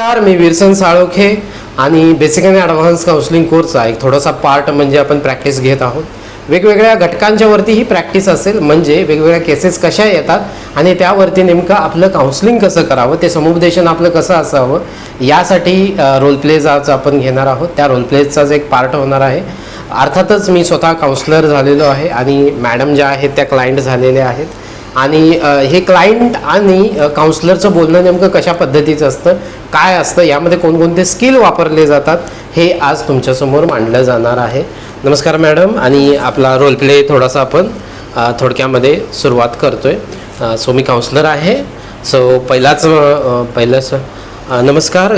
नमस्कार, मी विरसन साळोखे आणि बेसिक आणि ॲडव्हान्स काउन्सिलिंग कोर्सचा एक थोडासा पार्ट म्हणजे आपण प्रॅक्टिस घेत आहोत. वेगवेगळ्या घटकांच्या वरती ही प्रॅक्टिस असेल, म्हणजे वेगवेगळ्या केसेस कशा येतात आणि त्यावरती नेमकं आपलं काउन्सिलिंग कसं करावं, ते समुपदेशन आपलं कसं असावं, यासाठी रोल प्लेज आज आपण घेणार आहोत. त्या रोल प्लेजचाच एक पार्ट होणार आहे. अर्थातच मी स्वतः काउन्सलर झालेलो आहे आणि मॅडम ज्या आहेत त्या क्लायंट झालेल्या आहेत. आणि हे क्लायंट आणि काउन्सलरचं बोलणं नेमकं कशा पद्धतीचं असतं, काय असतं, यामध्ये कोणकोणते स्किल वापरले जातात, हे आज तुमच्यासमोर मांडलं जाणार आहे. नमस्कार मॅडम. आणि आपला रोल प्ले थोडासा आपण थोडक्यामध्ये सुरुवात करतोय. सो मी काउन्सलर आहे. सो पहिलंच नमस्कार.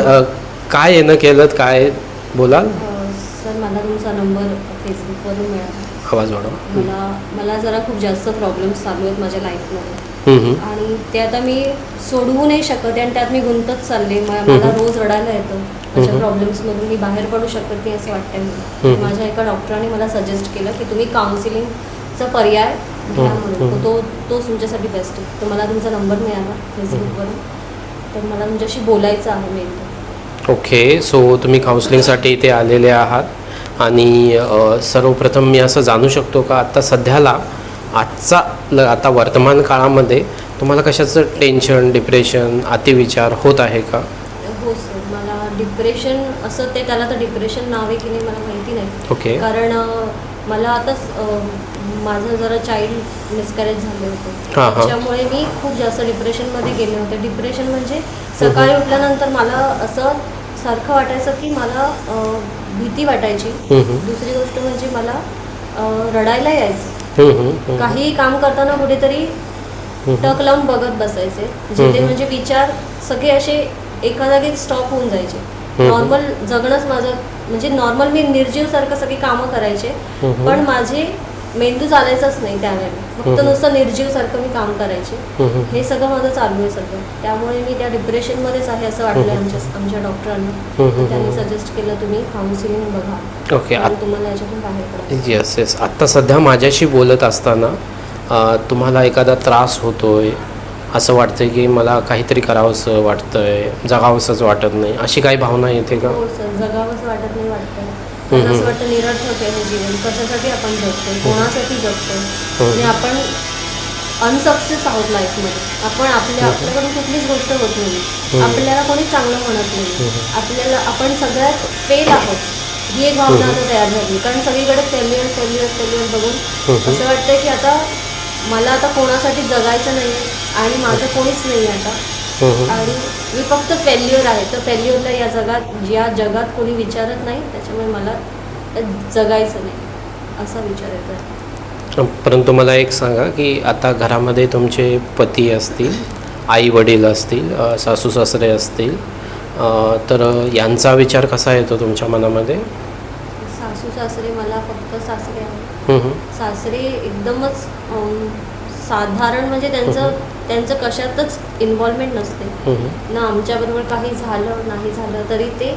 काय येणं केलं, काय बोलाल? सर, मला तुमचा नंबर फेसबुकवरून मिळाला. आवाज वाढवा. मला जरा खूप जास्त प्रॉब्लेम्स चालू आहेत माझ्या लाईफमध्ये आणि ते आता मी सोडवू नाही शकत आणि त्यात मी गुंतत चालले. मला रोज रडायला येतं. अशा प्रॉब्लेम्समधून मी बाहेर पडू शकत नाही असं वाटतंय मला. माझ्या एका डॉक्टरांनी मला सजेस्ट केलं की तुम्ही काउन्सिलिंगचा पर्याय घ्या म्हणून. तो तुमच्यासाठी बेस्ट आहे. तर मला तुमचा नंबर मिळाला फेसबुकवरून. तर मला तुमच्याशी बोलायचं आहे मेन. ओके. सो तुम्ही काउन्सिलिंगसाठी इथे आलेले आहात आणि सर्वप्रथम मी असं जाणू शकतो का आता सध्याला आता वर्तमान काळामध्ये तुम्हाला कशाचं टेन्शन, डिप्रेशन, अतिविचार होत आहे का? हो सर, मला डिप्रेशन असं त्याला तर डिप्रेशन नाव आहे की नाही मला माहिती नाही. ओके. कारण मला आताच माझं जरा चाइल्ड मिसकॅरेज झाले होते. त्याच्यामुळे मी खूप जास्त डिप्रेशनमध्ये गेले होते. डिप्रेशन म्हणजे सकाळी उठल्यानंतर मला असं सारखं वाटायचं की मला भीती वाटायची. दुसरी गोष्ट म्हणजे मला रडायला यायचं. काही काम करताना कुठेतरी टक लावून बघत बसायचे, जिथे म्हणजे विचार सगळे असे एका जागी स्टॉप होऊन जायचे. नॉर्मल जगणंच माझं म्हणजे नॉर्मल मी निर्जीव सारखं सगळी कामं करायचे, पण माझे मेंदू चालायचाच नाही त्यावेळेला. फक्त नुसतं निर्जीव सारखं मी काम करायचे. हे सगळं माझं चालू आहे सगळं. त्यामुळे मी त्या डिप्रेशनमध्येच आहे असं वाटलं आमच्या डॉक्टरांना. त्यांनी सजेस्ट केलं तुम्ही काउन्सिलिंग बघा. ओके. तुम्हाला याच्यातून बाहेर पडायचं. Yes yes. आत्ता सध्या माझ्याशी बोलत असताना तुम्हाला एखादा त्रास होतोय, असं वाटतंय की मला काहीतरी करावंसं वाटतंय, जगावंसंच वाटत नाही, अशी काही भावना येते का? हो सर, जगावंसं वाटत नाही वाटतं. असं वाटतं निरर्थक आहे हे जीवन. कशासाठी आपण जगतोय, कोणासाठी जगतोय, आणि आपण अनसक्सेस आहोत लाईफमध्ये. आपल्याकडून कुठलीच गोष्ट होत नाही. आपल्याला कोणी चांगलं म्हणत नाही. आपण सगळ्यात फेल आहोत ही एक भावना आता तयार झाली. कारण सगळीकडे फेल्युअर बघून असं वाटतंय की आता मला आता कोणासाठी जगायचं नाही आणि माझं कोणीच नाही आता, आणि मी फक्त फेल्युअर आहे. तर फेल्युअरला या जगात कोणी विचारत नाही, त्याच्यामुळे मला जगायचं नाही असा विचार येतो. परंतु मला एक सांगा की आता घरामध्ये तुमचे पती असतील, आई वडील असतील, सासू सासरे असतील, तर यांचा विचार कसा येतो तुमच्या मनामध्ये? सासू सासरे, मला फक्त सासरे आहे. सासरे एकदमच साधारण, म्हणजे त्यांचं कशातच इन्व्हॉल्वमेंट नसते ना. आमच्याबरोबर काही झालं नाही झालं तरी ते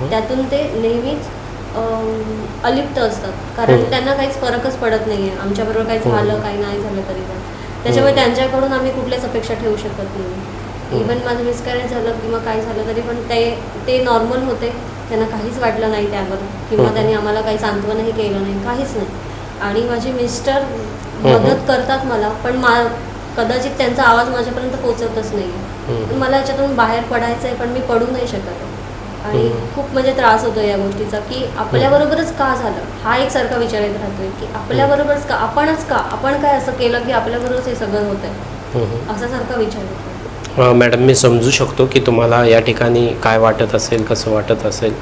त्यातून ते नेहमीच अलिप्त असतात. कारण त्यांना काहीच फरकच पडत नाही आहे आमच्याबरोबर काही झालं काही नाही झालं तरी पण. त्याच्यामुळे त्यांच्याकडून आम्ही कुठल्याच अपेक्षा ठेवू शकत नाही. इवन माझं मिसकॅरेज झालं किंवा काय झालं तरी पण ते नॉर्मल होते. त्यांना काहीच वाटलं नाही त्यावर, किंवा त्यांनी आम्हाला काही सांत्वनही केलं नाही, काहीच नाही. आणि माझे मिस्टर मदत करतात मला, पण कदाचित त्यांचा आवाज माझ्यापर्यंत पोहोचतच नाही. मला याच्यातून बाहेर पडायचं आहे, पण मी पडू नाही शकत. आणि खूप म्हणजे त्रास होतो या गोष्टीचा की आपल्याबरोबरच का झालं, हा एक सारखा विचार येत राहतोय की आपल्याबरोबरच का, आपण काय असं केलं की आपल्याबरोबरच हे सगळं होत आहे, असा सारखा विचार येतो. मॅडम, मी समजू शकतो की तुम्हाला या ठिकाणी काय वाटत असेल, कसं वाटत असेल.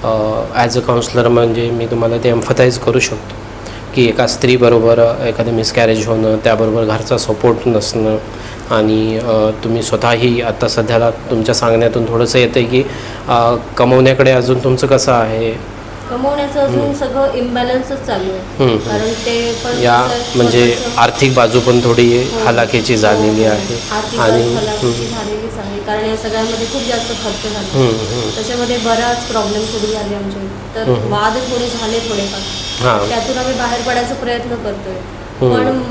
ॲज अ काउन्सलर म्हणजे मी तुम्हाला ते एम्फसाइज करू शकतो की एका स्त्रीबरोबर एखादं मिसकॅरेज होणं, त्याबरोबर घरचा सपोर्ट नसणं, आणि तुम्ही स्वतःही आता सध्याला तुमच्या सांगण्यातून थोडंसं येतं आहे की कमवण्याकडे अजून तुमचं कसं आहे, कमवण्याचं अजून सगळं इम्बॅलन्सच चालू आहे. कारण ते पण या म्हणजे आर्थिक बाजू पण थोडी हलाखीची झालेली आहे. आणि झालेलीच आहे. कारण या सगळ्यामध्ये खूप जास्त खर्च झाला. त्याच्यामध्ये बराच प्रॉब्लेम सुरू झाले आमचे. तर वाद थोडे झाले थोडेफार. त्यातून आम्ही बाहेर पडायचा प्रयत्न करतोय. पण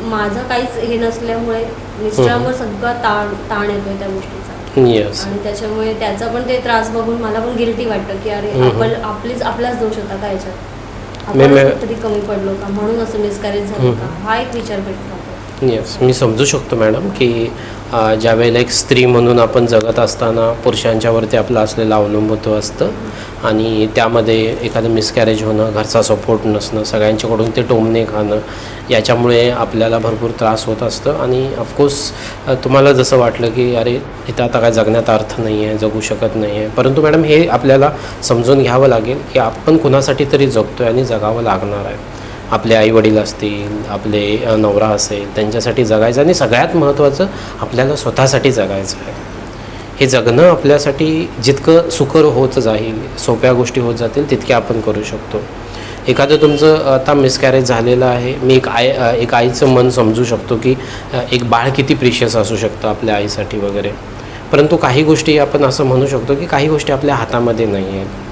माझं काहीच हे नसल्यामुळे मिस्टरांवर सगळा ताण येतोय त्या गोष्टीचा. येस. आणि त्याच्यामुळे त्याचा पण ते त्रास बघून मला पण गिल्टी वाटतं की अरे आपलाच दोष होता का याच्यात, आपण कुठेतरी कमी पडलो का, म्हणून असं मिसकॅरेज झालं का, हा एक विचार भेटतो. येस, मी समजू शकतो मॅडम की ज्या वेळेला एक स्त्री म्हणून आपण जगत असताना पुरुषांच्यावरती आपलं असलेलं अवलंबित्व असतं आणि त्यामध्ये एखादं मिसकॅरेज होणं, घरचा सपोर्ट नसणं, सगळ्यांच्याकडून ते टोमणे खाणं, याच्यामुळे आपल्याला भरपूर त्रास होत असतं. आणि ऑफकोर्स तुम्हाला जसं वाटलं की अरे इथं आता काय जगण्यात अर्थ नाही आहे, जगू शकत नाही आहे, परंतु मॅडम हे आपल्याला समजून घ्यावं लागेल की आपण कुणासाठी तरी जगतो आहे आणि जगावं लागणार आहे. आपले आईवडील असतील, आपले नवरा असेल, त्यांच्यासाठी जगायचं आणि सगळ्यात महत्त्वाचं आपल्याला स्वतःसाठी जगायचं आहे. हे जगणं आपल्यासाठी जितकं सुकर होत जाईल, सोप्या गोष्टी होत जातील, तितके आपण करू शकतो. एखादं तुमचं आता मिसकॅरेज झालेलं आहे, मी एक आईचं मन समजू शकतो की एक बाळ किती प्रिशियस असू शकतं आपल्या आईसाठी वगैरे, परंतु काही गोष्टी आपण असं म्हणू शकतो की काही गोष्टी आपल्या हातामध्ये नाही आहेत.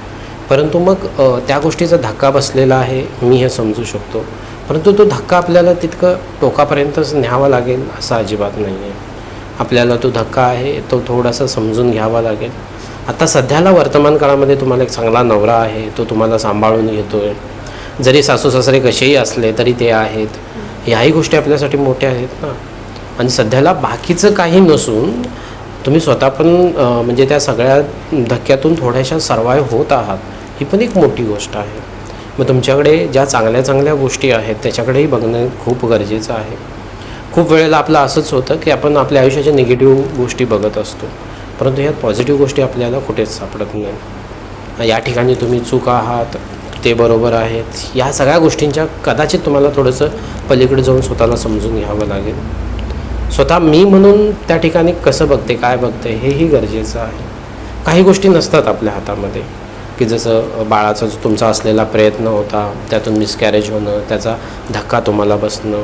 परंतु मग त्या गोष्टीचा धक्का बसलेला आहे, मी हे समजू शकतो, परंतु तो धक्का आपल्याला तितकं टोकापर्यंतच न्यावा लागेल असं अजिबात नाही आहे. आपल्याला तो धक्का आहे तो थोडासा समजून घ्यावा लागेल. आता सध्याला वर्तमान काळामध्ये तुम्हाला एक चांगला नवरा आहे, तो तुम्हाला सांभाळून घेतो आहे. जरी सासू सासरे कसेही असले तरी ते आहेत, ह्याही गोष्टी आपल्यासाठी मोठ्या आहेत ना. आणि सध्याला बाकीचं काही नसून तुम्ही स्वतः पण म्हणजे त्या सगळ्या धक्क्यातून थोड्याशा सर्वाईव्ह होत आहात, ही पण एक मोठी गोष्ट आहे. मग तुमच्याकडे ज्या चांगल्या चांगल्या गोष्टी आहेत त्याच्याकडेही बघणं खूप गरजेचं आहे. खूप वेळेला आपलं असंच होतं की आपण आपल्या आयुष्याच्या निगेटिव्ह गोष्टी बघत असतो, परंतु ह्यात पॉझिटिव्ह गोष्टी आपल्याला कुठेच सापडत नाही. या ठिकाणी तुम्ही चूक आहात, ते बरोबर आहेत, या सगळ्या गोष्टींच्या कदाचित तुम्हाला थोडंसं पलीकडे जाऊन स्वतःला समजून घ्यावं लागेल. स्वतः मी म्हणून त्या ठिकाणी कसं बघते, काय बघते, हेही गरजेचं आहे. काही गोष्टी नसतात आपल्या हातामध्ये, की जसं बाळाचा जो तुमचा असलेला प्रयत्न होता त्यातून मिसकॅरेज होणं, त्याचा धक्का तुम्हाला बसणं,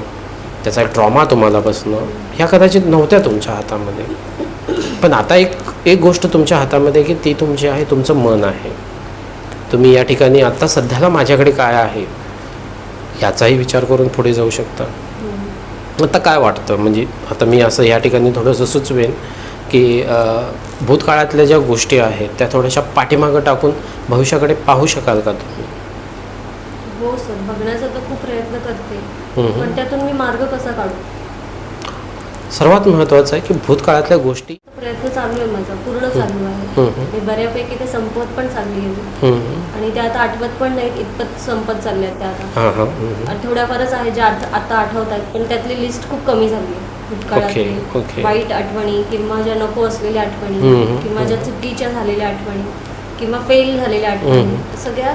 त्याचा एक ट्रॉमा तुम्हाला बसणं, ह्या कदाचित नव्हत्या तुमच्या हातामध्ये. पण आता एक गोष्ट तुमच्या हातामध्ये की ती तुमची आहे, तुमचं मन आहे. तुम्ही या ठिकाणी आत्ता सध्याला माझ्याकडे काय आहे याचाही विचार करून पुढे जाऊ शकता. आता काय वाटतं, म्हणजे आता मी असं या ठिकाणी थोडंसं सुचवेन की भूतकाळातल्या ज्या गोष्टी आहेत त्या थोड्याशा पाठीमागं टाकून भविष्याकडे पाहू शकाल का तुम्ही? हो सर, बघण्याचा तर खूप प्रयत्न करते, पण त्यातून मी मार्ग कसा काढू? सर्वात महत्त्वाचं आहे की भूतकाळातल्या गोष्टी प्रयत्न चालू आहे माझा, पूर्ण चालू आहे. मी बऱ्यापैकी ते संपवत पण चालली आहे आणि ते आता आठवत पण नाहीत, इतपत संपत चालले आहेत त्या आता. थोड्याफारच आहे ज्या आता आठवतात, पण त्यातली लिस्ट खूप कमी झाली आहे. भूतकाळातली वाईट आठवणी किंवा ज्या नको असलेल्या आठवणी किंवा ज्या चुकीच्या झालेल्या आठवणी किंवा फेल झालेल्या आठवणी, सगळ्या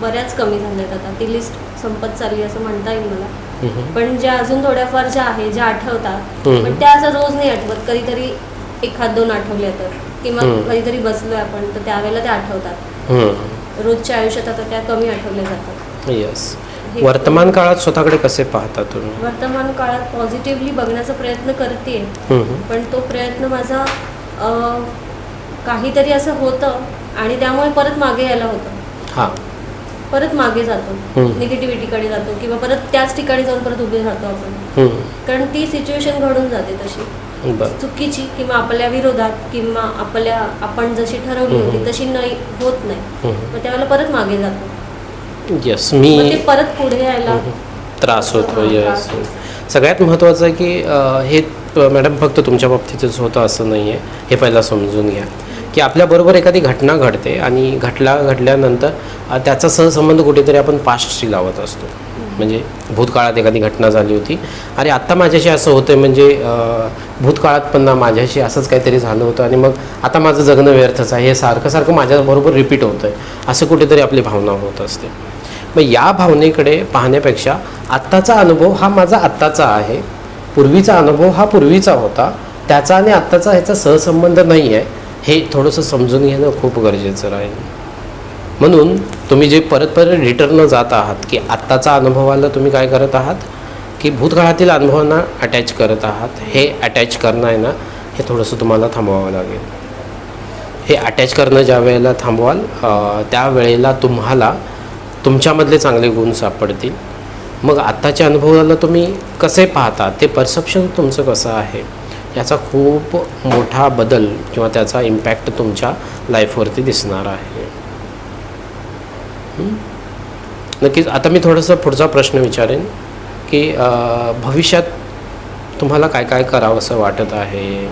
बऱ्याच कमी झाल्यात. आता ती लिस्ट संपत चालली असं म्हणता येईल मला. पण ज्या अजून थोड्याफार ज्या आहे, ज्या आठवतात, पण त्या असं रोज नाही आठवत, कधीतरी एखाद दोन आठवल्या तर, किंवा कधीतरी बसलोय आपण तर त्यावेळेला त्या आठवतात. रोजच्या आयुष्यात आता त्या कमी आठवल्या जातात. येस. वर्तमान काळात स्वतःकडे कसे पाहता तुम्ही? वर्तमान काळात पॉझिटिव्हली बघण्याचा प्रयत्न करते, पण तो प्रयत्न माझा काहीतरी असं होतं आणि त्यामुळे परत मागे यायला होतं. परत मागे जातो, निगेटिव्हिटीकडे जातो किंवा परत त्याच ठिकाणी जाऊन परत उभे राहतो आपण, कारण ती सिच्युएशन घडून जाते तशी चुकीची किंवा आपल्या विरोधात किंवा आपण जशी ठरवली होती तशी नाही होत नाही, मग त्यावेळेला परत मागे जातो. येस, मी ते परत पुढे यायला त्रास होतो. येस, सगळ्यात महत्त्वाचं आहे की हे मॅडम फक्त तुमच्या बाबतीतच होतं असं नाही आहे, हे पहिला समजून घ्या की आपल्याबरोबर एखादी घटना घडते आणि घडल्यानंतर त्याचा सहसंबंध कुठेतरी आपण पास्टशी लावत असतो. म्हणजे भूतकाळात एखादी घटना झाली होती, अरे आत्ता माझ्याशी असं होतं आहे, म्हणजे भूतकाळात पण ना माझ्याशी असंच काहीतरी झालं होतं आणि मग आता माझं जगणं व्यर्थच आहे, हे सारखं माझ्याबरोबर रिपीट होतं आहे, असं कुठेतरी आपली भावना होत असते. मग या भावनेकडे पाहण्यापेक्षा आत्ताचा अनुभव हा माझा आत्ताचा आहे, पूर्वीचा अनुभव हा पूर्वीचा होता, त्याचा आणि आत्ताचा ह्याचा सहसंबंध नाही आहे, हे थोडंसं समजून घेणं खूप गरजेचं राहील. म्हणून तुम्ही जे परत रिटर्न जात आहात की आत्ताचा अनुभवाला तुम्ही काय करत आहात की भूतकाळातील अनुभवांना अटॅच करत आहात. हे अटॅच करणं आहे ना, हे थोडंसं तुम्हाला थांबवावं लागेल. हे अटॅच करणं ज्या वेळेला थांबवाल त्यावेळेला तुम्हाला तुमच्यामधले चांगले गुण सापडतील. मग आत्ताच्या अनुभवाला तुम्ही कसे पाहता, ते परसेप्शन तुमचं कसं आहे याचा खूप मोठा बदल किंवा त्याचा इम्पॅक्ट तुमच्या लाईफवरती दिसणार आहे. नक्कीच. आता मी थोडंसं पुढचा प्रश्न विचारेन की भविष्यात तुम्हाला काय काय करावं असं वाटत आहे.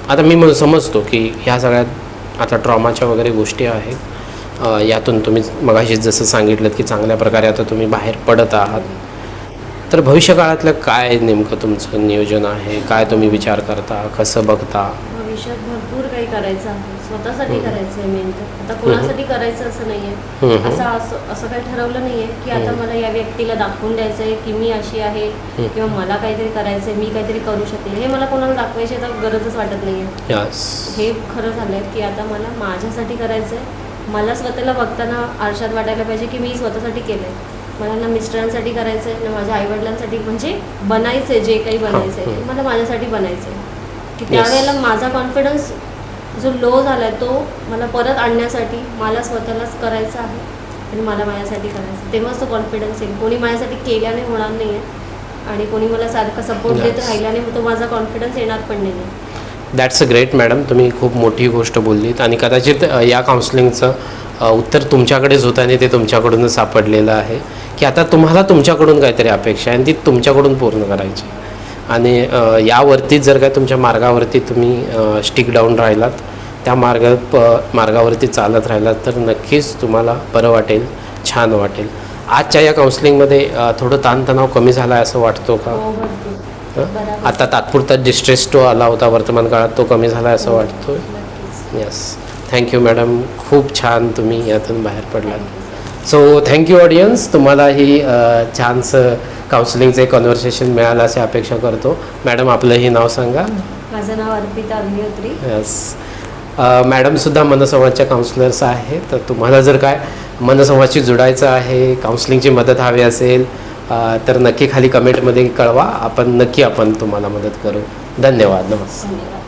आता मी समजतो की ह्या सगळ्यात आता ट्रॉमाच्या वगैरे गोष्टी आहेत, यातून तुम्ही मगाशी जसं सांगितलं की चांगल्या प्रकारे आता तुम्ही बाहेर पडत आहात. तर भविष्यकाळातलं काय नेमकं तुमचं नियोजन आहे, काय तुम्ही विचार करता, कसं बघता? भविष्यात भरपूर काही करायचं आहे, स्वतःसाठी करायचं आहे मेन तर. आता कोणासाठी करायचं असं नाही आहे, असं काही ठरवलं नाही आहे की आता मला या व्यक्तीला दाखवून द्यायचं आहे की मी अशी आहे किंवा मला काहीतरी करायचं आहे, मी काहीतरी करू शकते. हे मला कोणाला दाखवायची आता गरजच वाटत नाही आहे. हे खरं झालं आहे की आता मला माझ्यासाठी करायचं आहे. मला स्वतःला बघताना आरशात वाटायला पाहिजे की मी स्वतःसाठी केलं आहे. मला ना मिस्टरांसाठी करायचं आहे ना माझ्या आईवडिलांसाठी, म्हणजे बनायचं आहे जे काही बनायचं आहे ते मला माझ्यासाठी बनायचं आहे. की त्यावेळेला माझा कॉन्फिडन्स जो लो झाला आहे तो मला परत आणण्यासाठी मला स्वतःलाच करायचं आहे आणि मला माझ्यासाठी करायचं, तेव्हाच तो कॉन्फिडन्स येईल. कोणी माझ्यासाठी केल्याने होणार नाही आहे आणि कोणी मला सारखं सपोर्ट देत राहिल्याने तो माझा कॉन्फिडन्स येणार पण नाही आहे. That's a great madam. तुम्ही खूप मोठी गोष्ट बोललीत आणि कदाचित या काउन्सिलिंगचं उत्तर तुमच्याकडेच होतं आणि ते तुमच्याकडूनच सापडलेलं आहे की आता तुम्हाला तुमच्याकडून काहीतरी अपेक्षा आहे आणि ती तुमच्याकडून पूर्ण करायची. आणि यावरतीच जर काय तुमच्या मार्गावरती तुम्ही स्टिक डाऊन राहिलात, त्या मार्गावरती चालत राहिलात तर नक्कीच तुम्हाला बरं वाटेल, छान वाटेल. आजच्या या काउन्सिलिंगमध्ये थोडं ताणतणाव कमी झाला आहे असं वाटतो का? आता तात्पुरता डिस्ट्रेस तो आला होता वर्तमान काळात, तो कमी झाला आहे असं वाटतो? येस. Thank you madam. खूप छान तुम्ही यातून बाहेर पडलात. So thank you audience. तुम्हाला ही छानसं काउन्सिलिंगचं एक कन्व्हर्सेशन मिळालं अशी अपेक्षा करतो. मॅडम आपलंही नाव सांगा. माझं नाव अर्पिता अग्निहोत्री. येस. मॅडमसुद्धा मनसंवादच्या काउन्सिलर्स आहेत. तर तुम्हाला जर काय मनसंवादशी जुडायचं आहे, काउन्सिलिंगची मदत हवी असेल तर नक्की खाली कमेंटमध्ये कळवा. आपण तुम्हाला मदत करू. धन्यवाद. नमस्कार. धन्यवाद.